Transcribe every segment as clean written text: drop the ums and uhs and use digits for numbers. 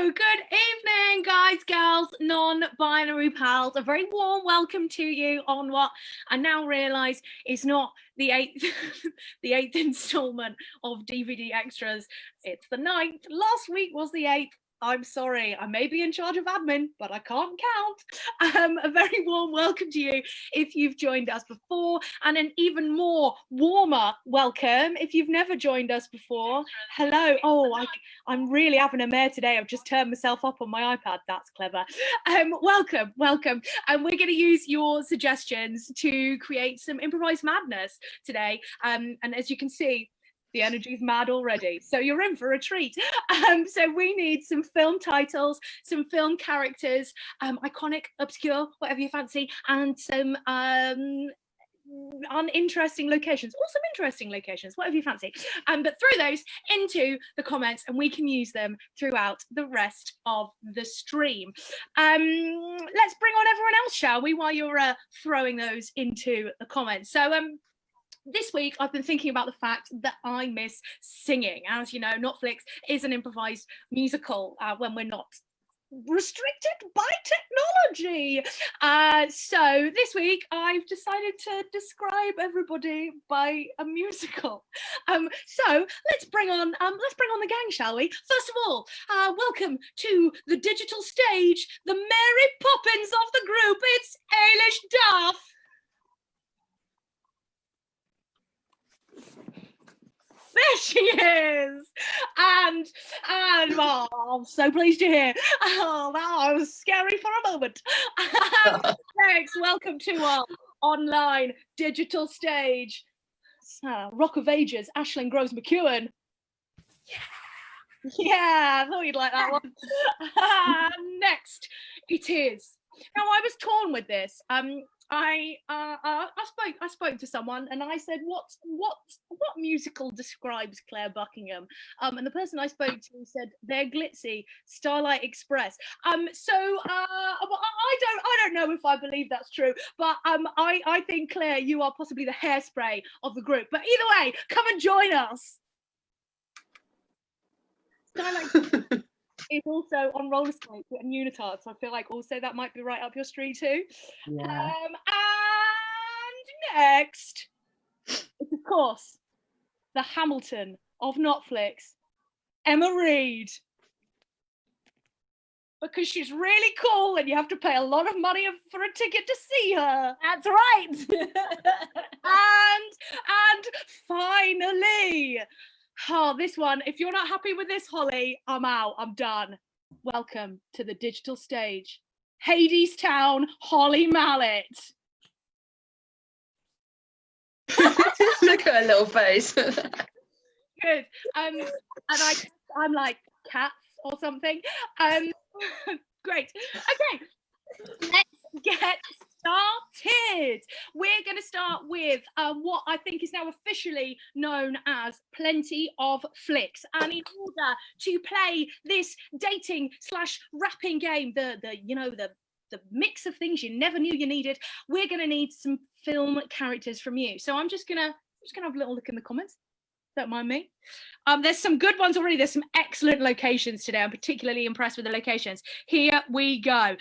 Good evening, guys, girls, non-binary pals. A very warm welcome to you on what I now realise is not the eighth, the eighth instalment of DVD Extras. It's the 9th. Last week was the 8th. I'm sorry, I may be in charge of admin, but I can't count. A very warm welcome to you if you've joined us before, and an even more warmer welcome if you've never joined us before. Hello. Oh, I'm really having a mare today. I've just turned myself up on my iPad. That's clever. Welcome. And we're going to use your suggestions to create some improvised madness today. And as you can see, the energy's mad already, so you're in for a treat. So we need some film titles, some film characters, iconic, obscure, whatever you fancy, and some uninteresting locations, or some interesting locations, whatever you fancy. But throw those into the comments and we can use them throughout the rest of the stream. Let's bring on everyone else, shall we, while you're throwing those into the comments. So this week, I've been thinking about the fact that I miss singing. As you know, Notflix is an improvised musical when we're not restricted by technology. So this week, I've decided to describe everybody by a musical. So let's bring on the gang, shall we? First of all, welcome to the digital stage, the Mary Poppins of the group. It's Eilish Duff. There she is, and oh, I'm so pleased you're here. Oh, that was scary for a moment. Next, welcome to our online digital stage, Rock of Ages, Aisling Groves McEwen. Yeah, I thought you'd like that one. Next, it is. Now, I was torn with this. I spoke to someone and I said, what musical describes Claire Buckingham? And the person I spoke to said they're glitzy, Starlight Express. So I don't know if I believe that's true, but I think, Claire, you are possibly the Hairspray of the group. But either way, come and join us. Starlight is also on roller skates and unitard, so I feel like also that might be right up your street too. Yeah. And next, it's of course the Hamilton of Notflix, Emma Reed, because she's really cool and you have to pay a lot of money for a ticket to see her. That's right. and finally, oh, this one, if you're not happy with this, Holly, I'm out, I'm done. Welcome to the digital stage, Hades Town, Holly Mallet. Look at her little face. Good. And I'm like cats or something. Great. Okay, let's get started. We're going to start with what I think is now officially known as Plenty of Flicks, and in order to play this dating / rapping game, the mix of things you never knew you needed, we're going to need some film characters from you. So I'm just gonna have a little look in the comments. Don't mind me. There's some good ones already. There's some excellent locations today. I'm particularly impressed with the locations. Here we go.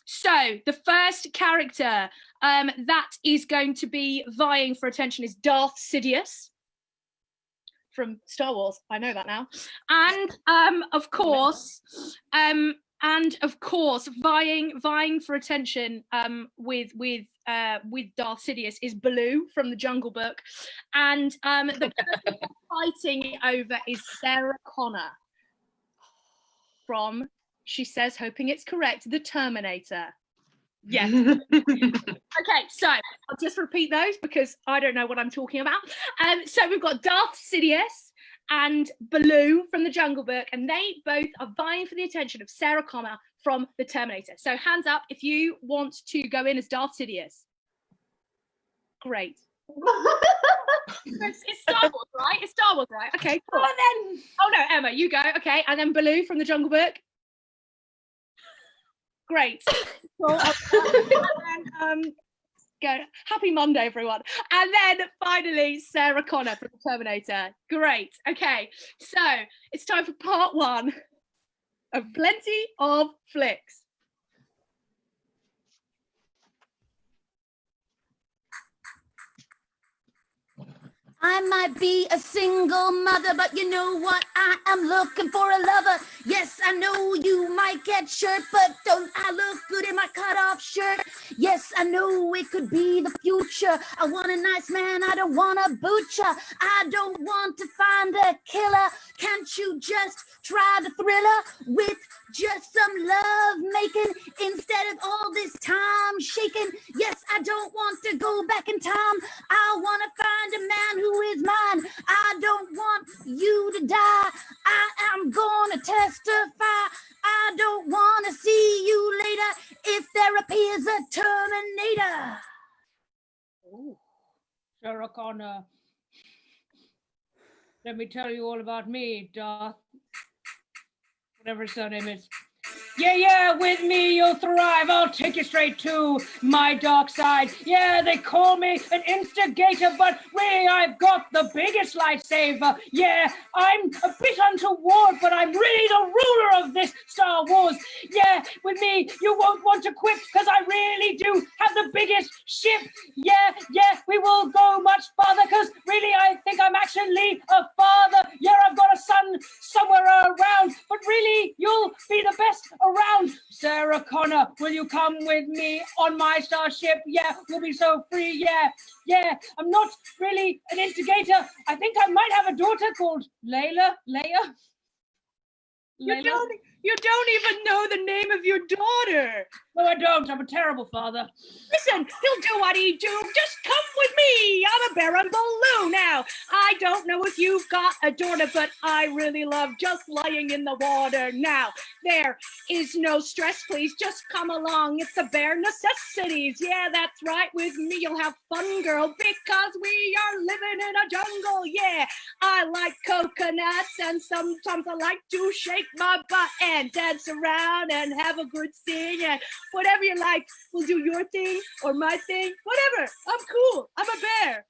So the first character that is going to be vying for attention is Darth Sidious from Star Wars. I know that now. And of course, vying for attention with Darth Sidious is Baloo from the Jungle Book, and the person fighting over is Sarah Connor from, she says, hoping it's correct, The Terminator. Yes. Okay, so I'll just repeat those because I don't know what I'm talking about. So we've got Darth Sidious and Baloo from the Jungle Book, and they both are vying for the attention of Sarah Connor from The Terminator. So hands up if you want to go in as Darth Sidious. Great. It's Star Wars, right? It's Star Wars, right? Okay, cool. And then, oh no, Emma, you go. Okay, and then Baloo from the Jungle Book. Great. Cool. And then, go. Happy Monday, everyone. And then finally, Sarah Connor from the Terminator. Great. Okay, so it's time for part one of Plenty of Flicks. I might be a single mother, but you know what? I am looking for a lover. Yes, I know you might get shirt, but don't I look good in my cut-off shirt? Yes, I know it could be the future. I want a nice man, I don't want a butcher. I don't want to find a killer. Can't you just try the thriller with just some love making instead of all this time shaking? Yes, I don't want to go back in time. I want to find a man who is mine. I don't want you to die. I am gonna testify. I don't want to see you later if there appears a Terminator. Oh, Sarah Connor. Let me tell you all about me, Darth. Whatever his surname is. Yeah, with me you'll thrive. I'll take you straight to my dark side. Yeah, they call me an instigator, but really I've got the biggest lightsaber. Yeah, I'm a bit untoward, but I'm really the ruler of this Star Wars. Yeah, with me you won't want to quit, because I really do have the biggest ship. Yeah, we will go much farther, because really I think I'm actually a father. Yeah, I've got a son somewhere around, but really you'll be the best around. Sarah Connor, will you come with me on my starship? Yeah, we'll be so free. Yeah, I'm not really an instigator. I think I might have a daughter called Leia. You don't even know the name of your daughter. No, I don't. I'm a terrible father. Listen, he'll do what he do. Just come with me. I'm a bear and balloon now. I don't know if you've got a daughter, but I really love just lying in the water now. There is no stress, please. Just come along. It's the bare necessities. Yeah, that's right. With me, you'll have fun, girl, because we are living in a jungle. Yeah, I like coconuts, and sometimes I like to shake my butt and dance around and have a good sing, and whatever you like. We'll do your thing or my thing, whatever. I'm cool. I'm a bear.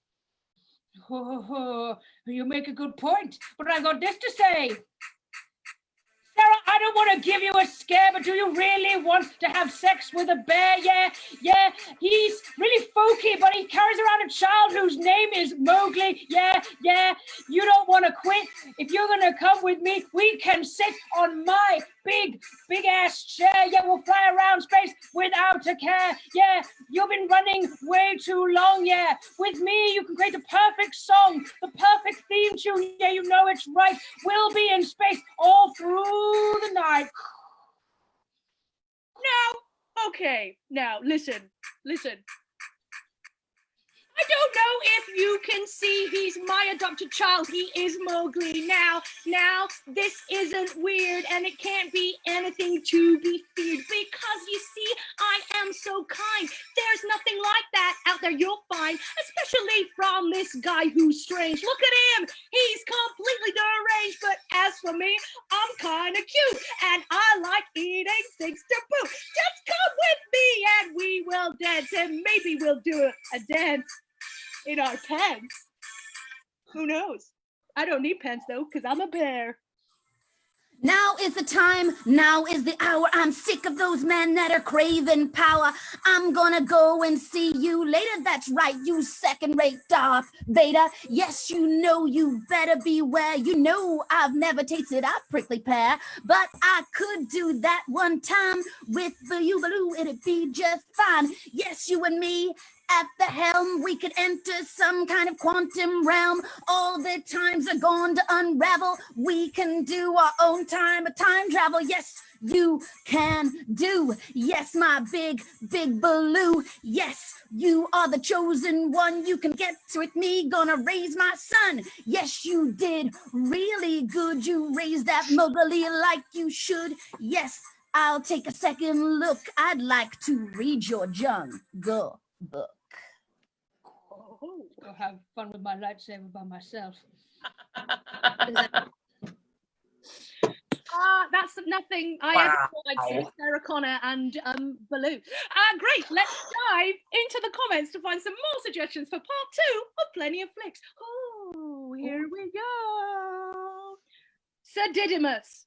Oh, you make a good point, but I got this to say. Sarah, I don't want to give you a scare, but do you really want to have sex with a bear? Yeah, he's really folky, but he carries around a child whose name is Mowgli. Yeah, you don't want to quit. If you're going to come with me, we can sit on my big ass chair. Yeah, we'll fly around space without a care. Yeah, you've been running way too long. Yeah, with me, you can create the perfect song, the perfect theme tune. Yeah, you know it's right. We'll be in space all through the night. Now, listen. I don't know if you can see he's my adopted child. He is Mowgli. Now, this isn't weird, and it can't be anything to be feared, because you see, I am so kind. There's nothing like that out there you'll find, especially from this guy who's strange. Look at him. He's completely deranged, but as for me, I'm kind of cute, and I like eating things to boot. Just come with me, and we will dance, and maybe we'll do a dance in our pants. Who knows? I don't need pants though, because I'm a bear. Now is the time, now is the hour. I'm sick of those men that are craving power. I'm gonna go and see you later. That's right, you second-rate Darth Vader. Yes, you know you better beware. You know I've never tasted a prickly pear, but I could do that one time with Baloo. It'd be just fine. Yes, you and me at the helm, we could enter some kind of quantum realm. All the times are going to unravel. We can do our own time travel. Yes, you can do. Yes, my big Baloo. Yes, you are the chosen one. You can get with me. Gonna raise my son. Yes, you did really good. You raised that Mowgli like you should. Yes, I'll take a second look. I'd like to read your jungle book. Go have fun with my lightsaber by myself. That's nothing I ever thought I'd see Sarah Connor and Baloo. Great, let's dive into the comments to find some more suggestions for part 2 of Plenty of Flicks. Oh, here we go. Sir Didymus.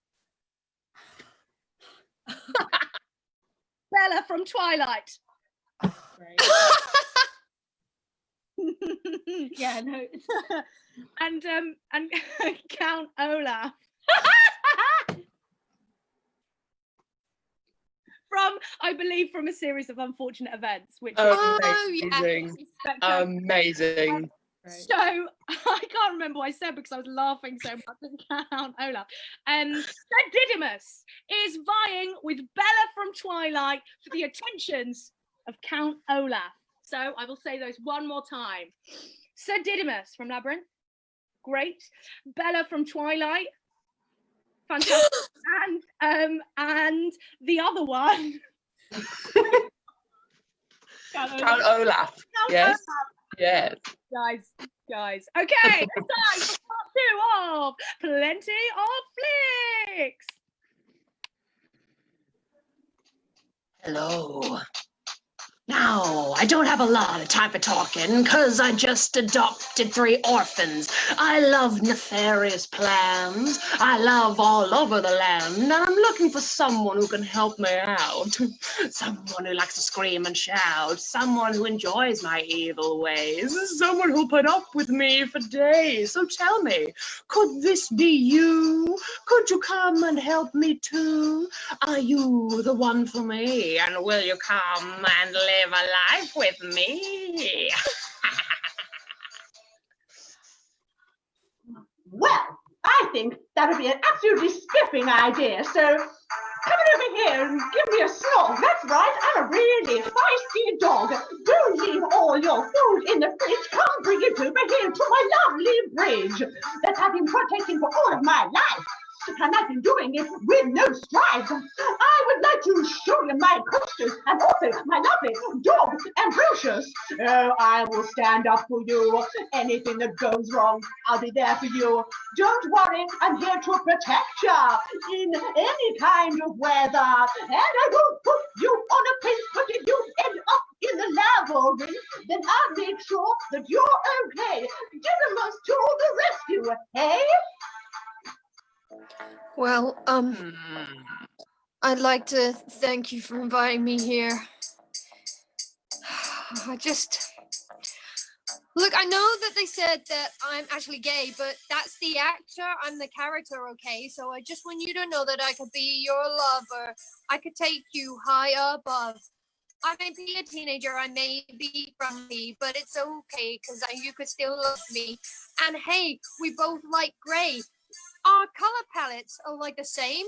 Bella from Twilight. Right. Yeah, no. and Count Olaf. From, I believe, from a series of unfortunate events, which Amazing. Amazing. Right. So I can't remember what I said because I was laughing so much at Count Olaf. Sir Didymus is vying with Bella from Twilight for the attentions of Count Olaf. So I will say those one more time. Sir Didymus from Labyrinth, great. Bella from Twilight, fantastic. And the other one. Count Olaf. Yes. Yes. Guys. Okay, let's start for part 2 of Plenty of Flicks. Hello. Now, I don't have a lot of time for talking, because I just adopted 3 orphans. I love nefarious plans. I love all over the land, and I'm looking for someone who can help me out. Someone who likes to scream and shout. Someone who enjoys my evil ways. Someone who'll put up with me for days. So tell me, could this be you? Could you come and help me too? Are you the one for me? And will you come and live a life with me? Well, I think that would be an absolutely spiffing idea. So come on over here and give me a snog. That's right, I'm a really feisty dog. Don't leave all your food in the fridge. Come bring it over here to my lovely bridge that I've been protecting for all of my life. And I've been doing it with no strides. I would like to show you my posters and also my lovely dogs and brochures. Oh, I will stand up for you. Anything that goes wrong, I'll be there for you. Don't worry, I'm here to protect you in any kind of weather. And I won't put you on a pin, but if you end up in the labyrinth, then I'll make sure that you're okay. Didymus to the rescue, hey? Well, I'd like to thank you for inviting me here. Look, I know that they said that I'm actually gay, but that's the actor, I'm the character, okay? So I just want you to know that I could be your lover. I could take you high above. I may be a teenager, I may be grumpy, but it's okay, because you could still love me. And hey, we both like gray. Our color palettes are like the same.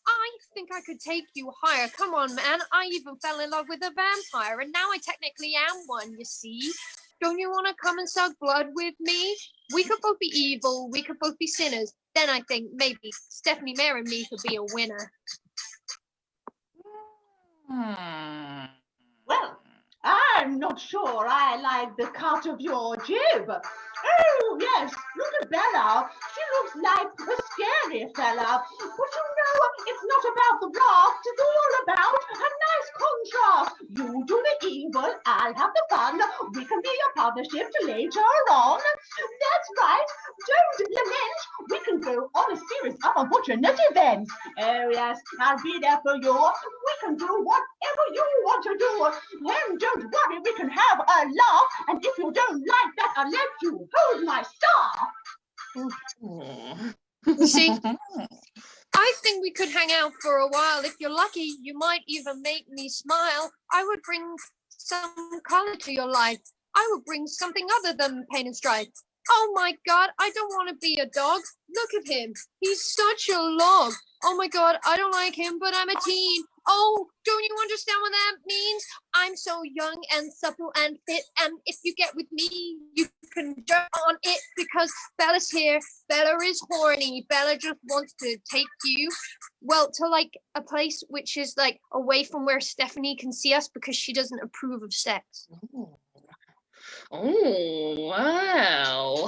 I think I could take you higher. Come on, man. I even fell in love with a vampire, and now I technically am one, you see. Don't you want to come and suck blood with me? We could both be evil. We could both be sinners. Then I think maybe Stephanie Mayer and me could be a winner. Well, I'm not sure I like the cut of your jib. Oh, yes, look at Bella. She looks like a scary fella. But you know, it's not about the raft. It's all about a nice contrast. You do the evil, I'll have the fun. We can be a partnership later on. That's right. Don't lament. We can go on a series of unfortunate events. Oh, yes, I'll be there for you. We can do whatever you want to do. And don't worry, we can have a laugh. And if you don't like that, I'll let you hold my star. You see, I think we could hang out for a while. If you're lucky, you might even make me smile. I would bring some color to your life. I would bring something other than pain and strife. Oh my God, I don't want to be a dog. Look at him. He's such a log. Oh my God, I don't like him, but I'm a teen. Oh, don't you understand what that means? I'm so young and supple and fit, and if you get with me, you can jump on it because Bella's here. Bella is horny. Bella just wants to take you, well, to like a place which is like away from where Stephanie can see us because she doesn't approve of sex. Oh, wow.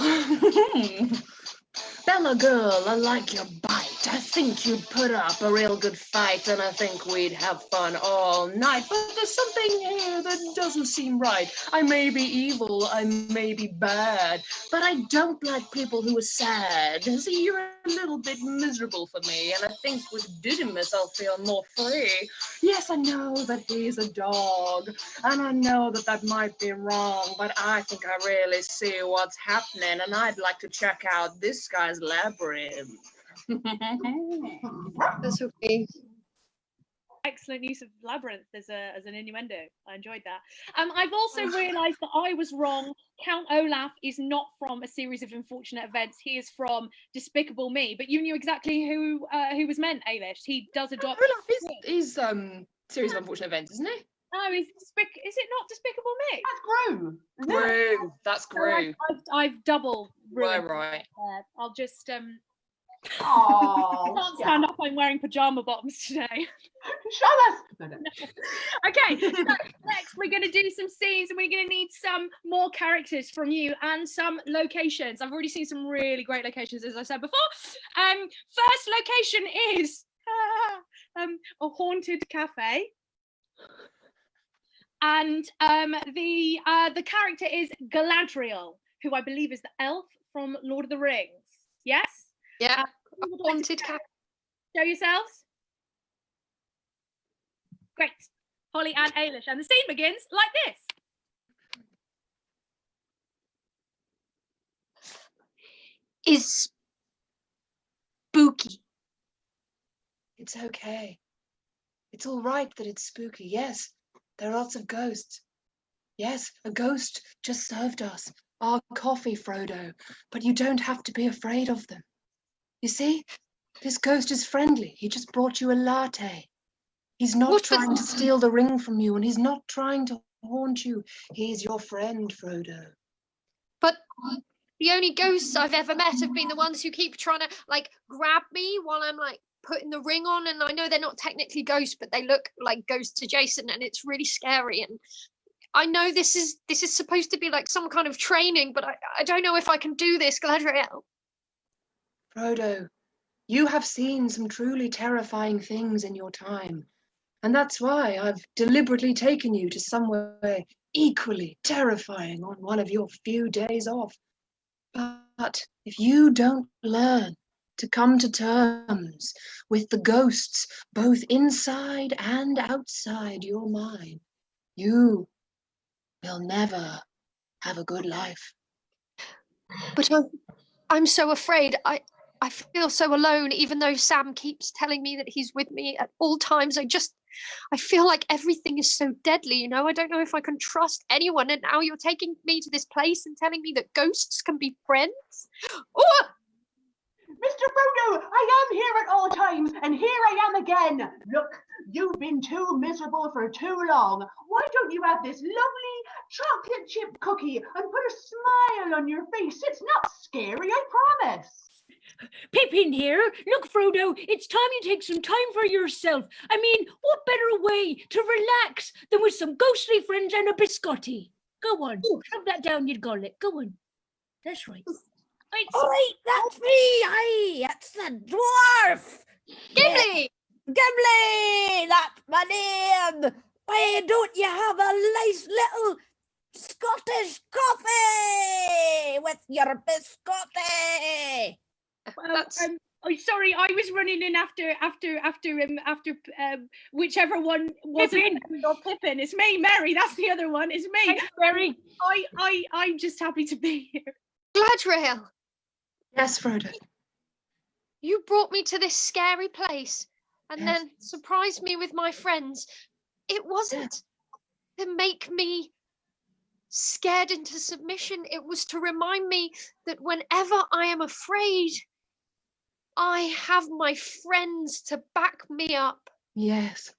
Bella girl, I like your bite. I think you'd put up a real good fight, and I think we'd have fun all night. But there's something here that doesn't seem right. I may be evil, I may be bad, but I don't like people who are sad. See, you're a little bit miserable for me, and I think with Didymus I'll feel more free. Yes, I know that he's a dog, and I know that that might be wrong, but I think I really see what's happening, and I'd like to check out this guy's labyrinth. That's okay. Excellent use of labyrinth as an innuendo. I enjoyed that. I've also realised that I was wrong. Count Olaf is not from A Series of Unfortunate Events. He is from Despicable Me. But you knew exactly who was meant, Ailish. He does adopt. Olaf is Series of Unfortunate Events, isn't it? Oh, is it not Despicable Me? That's Gru. Gru. That's Gru. I've double ruined. Right. I'll just Oh, I can't stand up. I'm wearing pajama bottoms today. show us. No. Okay, so next we're going to do some scenes, and we're going to need some more characters from you and some locations. I've already seen some really great locations, as I said before. First location is a haunted cafe, and the character is Galadriel, who I believe is the elf from Lord of the Rings. Yes. Yeah, a haunted cat. Show yourselves. Great. Holly and Ailish. And the scene begins like this. Is spooky. It's okay. It's all right that it's spooky. Yes, there are lots of ghosts. Yes, a ghost just served us our coffee, Frodo, but you don't have to be afraid of them. You see, this ghost is friendly. He just brought you a latte. He's not trying to steal the ring from you, and he's not trying to haunt you. He's your friend, Frodo. But the only ghosts I've ever met have been the ones who keep trying to grab me while I'm putting the ring on, and I know they're not technically ghosts, but they look like ghosts adjacent, and it's really scary. And I know this is supposed to be some kind of training, but I don't know if I can do this, Galadriel. Frodo, you have seen some truly terrifying things in your time, and that's why I've deliberately taken you to somewhere equally terrifying on one of your few days off. But if you don't learn to come to terms with the ghosts both inside and outside your mind, you will never have a good life. But I'm so afraid. I feel so alone, even though Sam keeps telling me that he's with me at all times. I feel like everything is so deadly, I don't know if I can trust anyone. And now you're taking me to this place and telling me that ghosts can be friends. Oh! Mr. Frodo, I am here at all times, and here I am again. Look, you've been too miserable for too long. Why don't you have this lovely chocolate chip cookie and put a smile on your face? It's not scary, I promise. Pippin here. Look, Frodo, it's time you take some time for yourself. I mean, what better way to relax than with some ghostly friends and a biscotti? Go on, shove that down your gullet. Go on. That's right. Oi, that's me. Aye, that's the dwarf. Gimli! Gimli, that's my name. Why don't you have a nice little Scottish coffee with your biscotti? Well, sorry, I was running in after whichever one wasn't Pippin. It's me, Mary. That's the other one. It's me, Thanks, Mary. I'm just happy to be here. Galadriel, Yes, Frodo. you brought me to this scary place and Yes. then surprised me with my friends. It wasn't to make me scared into submission. It was to remind me that whenever I am afraid, I have my friends to back me up. Yes.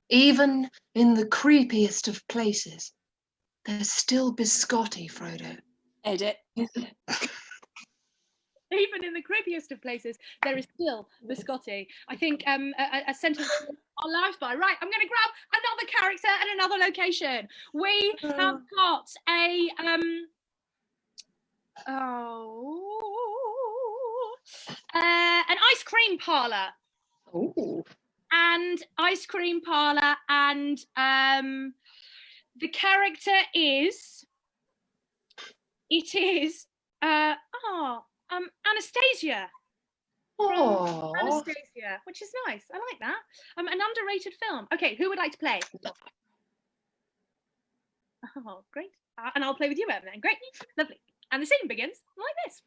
Even in the creepiest of places, there's still biscotti, Frodo. Edit. Even in the creepiest of places, there is still biscotti. I think a sentence our lives by. Right, I'm going to grab another character and another location. We have got a an ice cream parlor. Ooh. And ice cream parlor, and the character is Anastasia. Oh. Anastasia, which is nice. I like that. An underrated film. Okay, who would like to play? Oh, great. And I'll play with you, Evan, then. Great. Lovely. And the scene begins like this.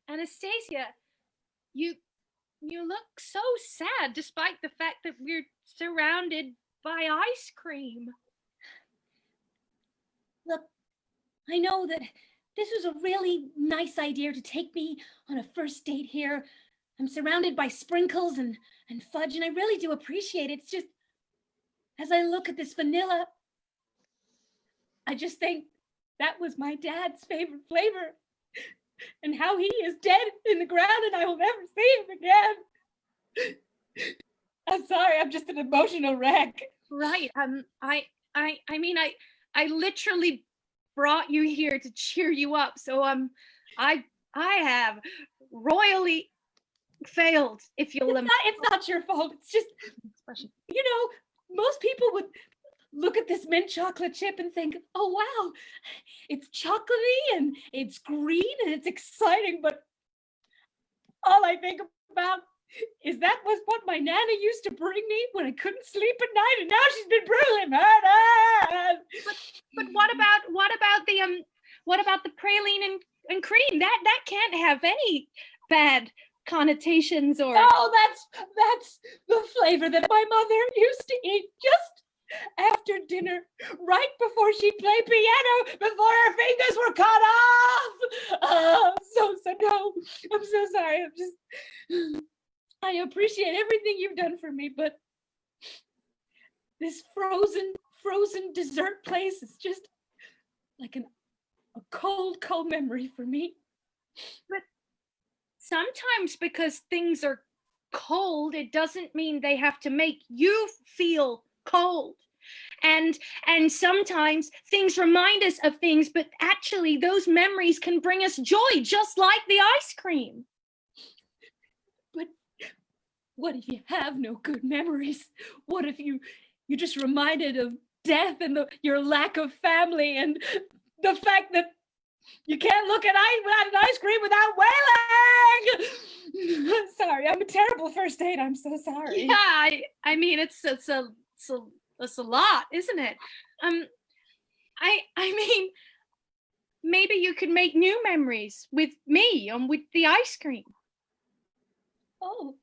Anastasia, you look so sad despite the fact that we're surrounded by ice cream. Look, I know that this was a really nice idea to take me on a first date here. I'm surrounded by sprinkles and fudge, and I really do appreciate it. It's just, as I look at this vanilla, I just think that was my dad's favorite flavor. And how he is dead in the ground and I will never see him again. I'm sorry, I'm just an emotional wreck. Right. I mean, I literally brought you here to cheer you up. So I have royally failed, if you'll It's not your fault. It's just, you know, most people would look at this mint chocolate chip and think, oh wow, it's chocolatey and it's green and it's exciting, but all I think about is that was what my Nana used to bring me when I couldn't sleep at night, and now she's been brutally murdered. But what about the praline and cream? That can't have any bad connotations or. Oh, that's the flavor that my mother used to eat just after dinner, right before she played piano, before her fingers were cut off. So no, I'm so sorry. I appreciate everything you've done for me, but this frozen dessert place is just like a cold memory for me. But sometimes because things are cold, it doesn't mean they have to make you feel cold. And sometimes things remind us of things, but actually those memories can bring us joy, just like the ice cream. But what if you have no good memories? What if you're just reminded of death and your lack of family and the fact that you can't look at an ice cream without wailing? Sorry, I'm a terrible first date. I'm so sorry. Yeah, I mean it's a lot, isn't it? I mean, maybe you could make new memories with me and with the ice cream. Oh.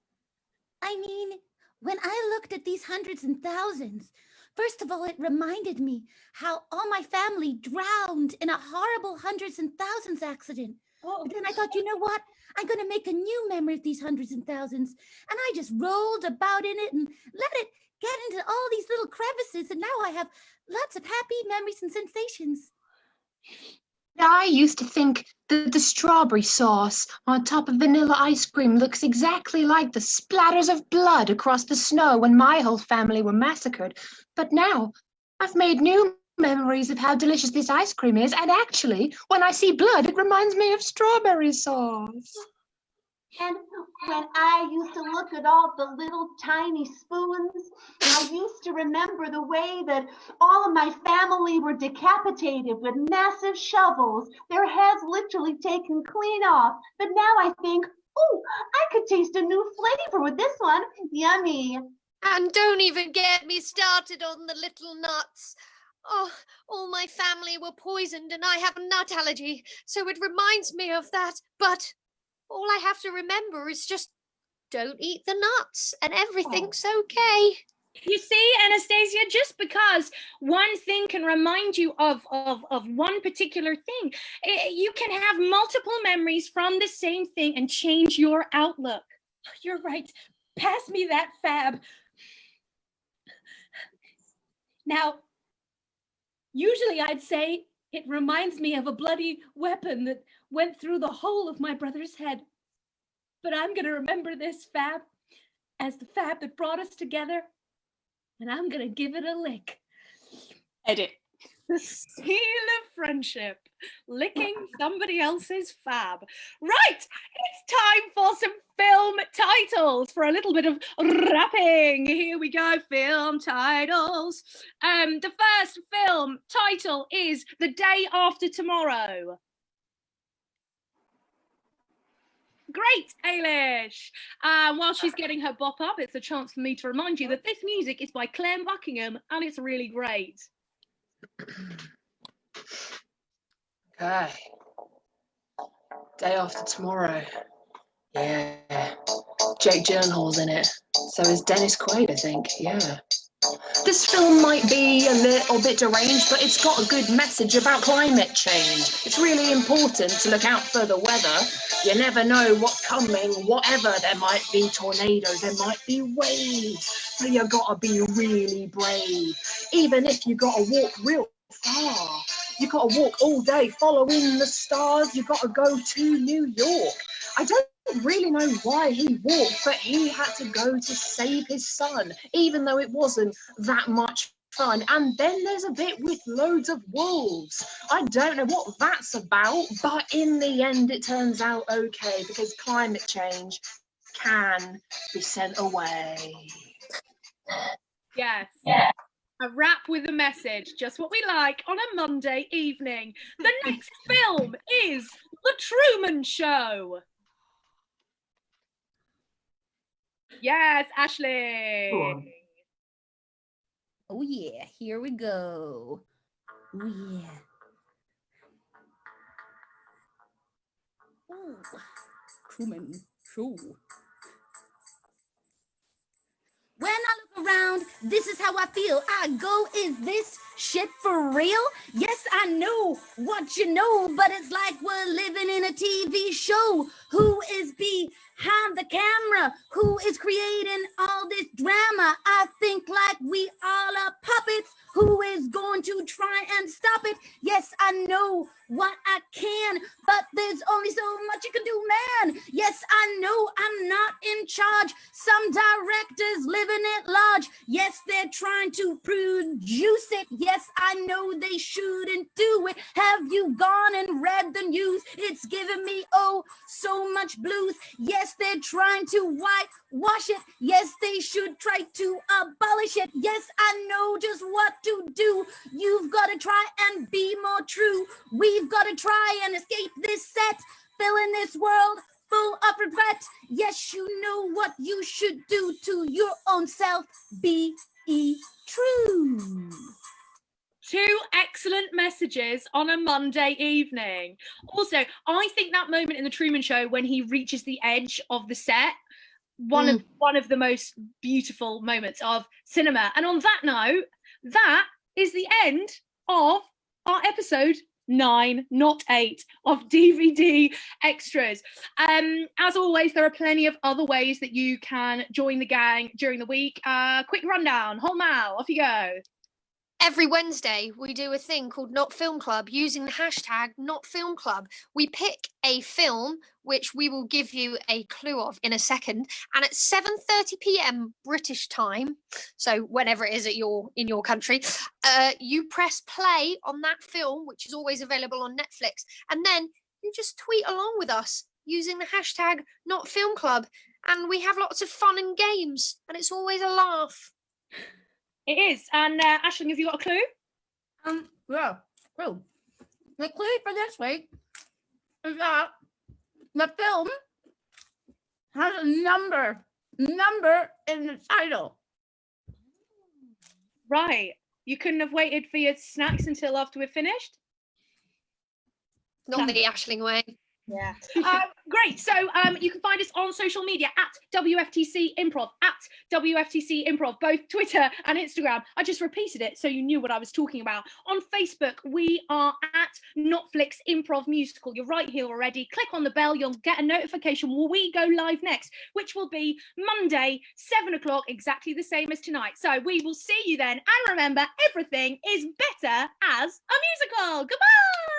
I mean, when I looked at these hundreds and thousands, first of all, it reminded me how all my family drowned in a horrible hundreds and thousands accident. Oh. But then I thought, you know what? I'm going to make a new memory of these hundreds and thousands. And I just rolled about in it and let it get into all these little crevices. And now I have lots of happy memories and sensations. I used to think that the strawberry sauce on top of vanilla ice cream looks exactly like the splatters of blood across the snow when my whole family were massacred. But now I've made new memories of how delicious this ice cream is, and actually, when I see blood, it reminds me of strawberry sauce. And when I used to look at all the little tiny spoons, I used to remember the way that all of my family were decapitated with massive shovels, their heads literally taken clean off. But now I think, oh, I could taste a new flavor with this one. Yummy. And don't even get me started on the little nuts. Oh, all my family were poisoned and I have a nut allergy, so it reminds me of that. But all I have to remember is just don't eat the nuts and everything's okay. You see, Anastasia, just because one thing can remind you of one particular thing, you can have multiple memories from the same thing and change your outlook. You're right. Pass me that fab. Now, usually I'd say it reminds me of a bloody weapon that went through the whole of my brother's head. But I'm going to remember this fab as the fab that brought us together, and I'm going to give it a lick. Edit. The seal of friendship. Licking somebody else's fab. Right, it's time for some film titles, for a little bit of rapping. Here we go, film titles. The first film title is The Day After Tomorrow. Great, Ailish. While she's getting her bop up, it's a chance for me to remind you that this music is by Claire Buckingham and it's really great. Okay. Day After Tomorrow. Yeah. Jake Gyllenhaal's in it. So is Dennis Quaid, I think. Yeah. This film might be a little bit deranged, but it's got a good message about climate change. It's really important to look out for the weather. You never know what's coming, whatever. There might be tornadoes, there might be waves. So you gotta be really brave. Even if you gotta walk real far. You gotta walk all day following the stars. You gotta go to New York. I don't really know why he walked, but he had to go to save his son, even though it wasn't that much fun. And then there's a bit with loads of wolves. I don't know what that's about, but in the end it turns out okay, because climate change can be sent away. Yes. Yeah. A rap with a message, just what we like on a Monday evening. The next film is The Truman Show. Yes, Ashley. Oh yeah, here we go. Oh yeah. Oh, Truman Show. When I look around, this is how I feel. I go, is this shit for real? Yes, I know what you know, but it's like we're living in a TV show. Who is behind the camera? Who is creating all this drama? I think like we all are puppets. Who is going to try and stop it? Yes, I know what I can, but there's only so much you can do, man. Yes, I know I'm not in charge. Some directors living at large. Yes, they're trying to produce it. Yes, I know they shouldn't do it. Have you gone and read the news? It's giving me, oh, so much blues. Yes, they're trying to whitewash it. Yes, they should try to abolish it. Yes, I know just what to do. You've got to try and be more true. We've got to try and escape this set, filling this world full of regret. Yes, you know what you should do to your own self. Be true. Two excellent messages on a Monday evening. Also, I think that moment in The Truman Show when he reaches the edge of the set, one of the most beautiful moments of cinema. And on that note, that is the end of our episode 9, not 8, of DVD extras. As always, there are plenty of other ways that you can join the gang during the week. Quick rundown. Holmau, off you go. Every Wednesday, we do a thing called Not Film Club using the hashtag Not Film Club. We pick a film, which we will give you a clue of in a second. And at 7:30 p.m. British time, so whenever it is in your country, you press play on that film, which is always available on Netflix. And then you just tweet along with us using the hashtag Not Film Club. And we have lots of fun and games. And it's always a laugh. It is. And Aisling, have you got a clue? Yeah, clue. The clue for this week is that the film has a number in the title. Right. You couldn't have waited for your snacks until after we're finished? Not the Aisling way. Yeah. Great. So you can find us on social media at WFTC Improv, both Twitter and Instagram. I just repeated it so you knew what I was talking about. On Facebook, we are at Notflix Improv Musical. You're right here already. Click on the bell. You'll get a notification when we go live next, which will be Monday, 7 o'clock, exactly the same as tonight. So we will see you then. And remember, everything is better as a musical. Goodbye.